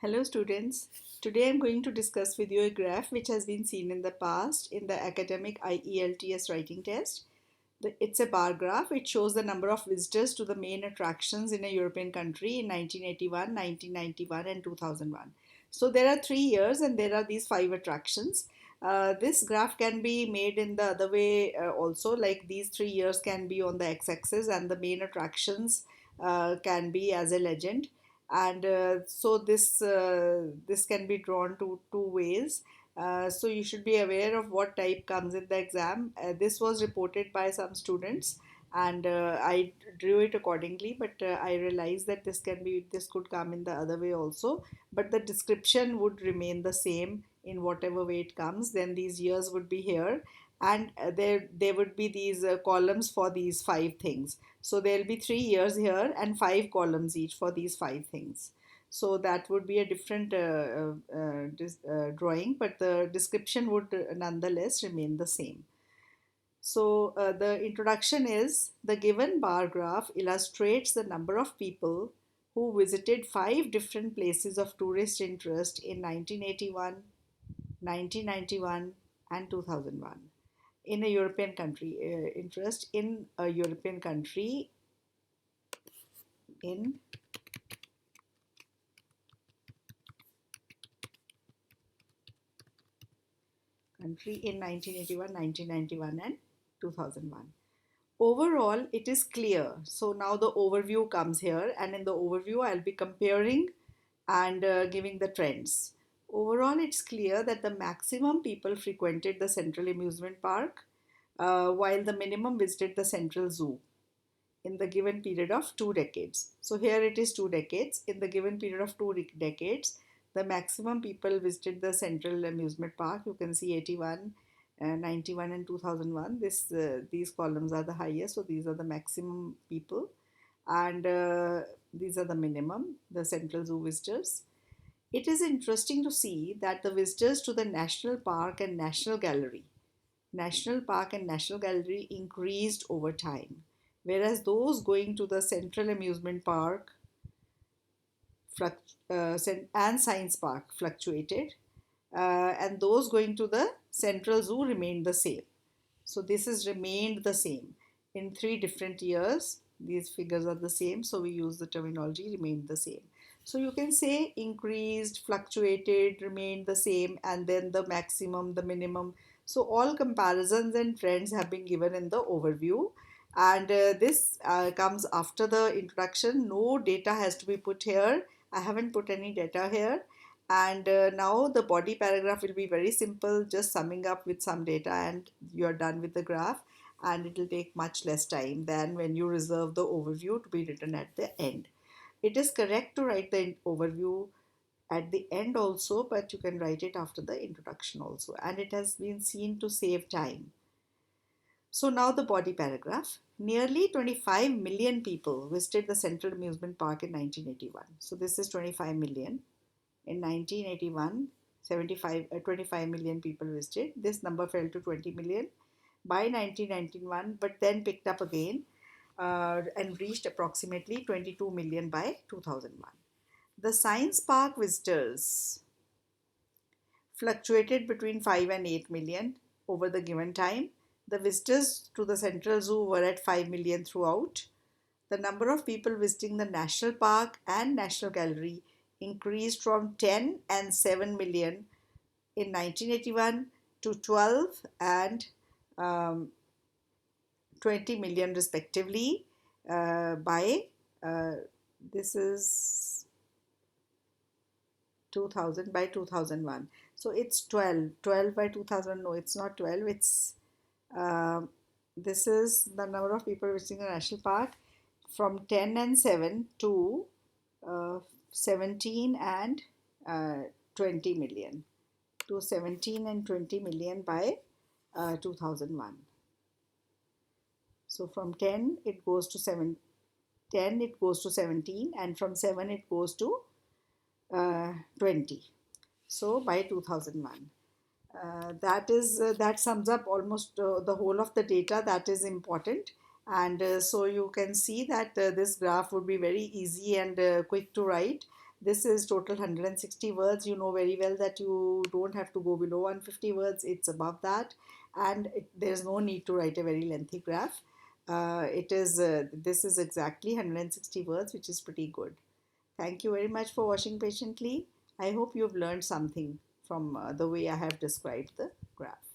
Hello students, today I'm going to discuss with you a graph which has been seen in the past in the academic IELTS writing test. It's a bar graph. It shows the number of visitors to the main attractions in a European country in 1981, 1991 and 2001. So there are 3 years and there are these 5 attractions. This graph can be made in the other way also, like these 3 years can be on the x-axis and the main attractions can be as a legend, and so this can be drawn to two ways. So you should be aware of what type comes in the exam. This was reported by some students, and I drew it accordingly. But I realized that this could come in the other way also. But the description would remain the same in whatever way it comes. Then these years would be here, and there would be these columns for these 5 things. So there'll be 3 years here and 5 columns each for these 5 things. So that would be a different drawing, but the description would nonetheless remain the same. So the introduction is: the given bar graph illustrates the number of people who visited 5 different places of tourist interest in 1981, 1991, and 2001 in a European country. Interest in a European in country in 1981, 1991, and 2001. Overall, it is clear. So now the overview comes here, and in the overview, I'll be comparing and giving the trends. Overall, it's clear that the maximum people frequented the Central Amusement Park, while the minimum visited the Central Zoo in the given period of 2 decades. So here it is 2 decades. In the given period of 2 decades, the maximum people visited the Central Amusement Park. You can see 81, 91 and 2001. These columns are the highest, so these are the maximum people, and these are the minimum, the Central Zoo visitors. It is interesting to see that the visitors to the National Park and National Gallery increased over time, whereas those going to the Central Amusement Park and Science Park fluctuated, and those going to the Central Zoo remained the same. So this has remained the same in 3 different years. These figures are the same, so we use the terminology remained the same. So you can say increased, fluctuated, remained the same, and then the maximum, the minimum. So all comparisons and trends have been given in the overview, and this comes after the introduction. No data has to be put here. I haven't put any data here. And now the body paragraph will be very simple, just summing up with some data, and you're done with the graph, and it will take much less time than when you reserve the overview to be written at the end. It is correct to write the overview at the end also, but you can write it after the introduction also, and it has been seen to save time. So now the body paragraph. Nearly 25 million people visited the Central Amusement Park in 1981. So this is 25 million. In 1981, 25 million people visited. This number fell to 20 million by 1991, but then picked up again and reached approximately 22 million by 2001. The Science Park visitors fluctuated between 5 and 8 million over the given time. The visitors to the Central Zoo were at 5 million throughout. The number of people visiting the National Park and National Gallery increased from 10 and 7 million in 1981 to 12 and 20 million respectively by this is 2000 by 2001. So it's 12 by 2000. No, it's not 12. It's this is the number of people visiting the national park from 10 and 7 to 17 and 20 million, to 17 and 20 million by 2001. So from 10 it goes to 10 it goes to 17, and from 7 it goes to 20. So by 2001. That sums up almost the whole of the data that is important, and so you can see that this graph would be very easy and quick to write, This is total 160 words. You know very well that you don't have to go below 150 words, it's above that, and there's no need to write a very lengthy graph. This is exactly 160 words, which is pretty good. Thank you very much for watching patiently. I hope you've learned something from the way I have described the graph.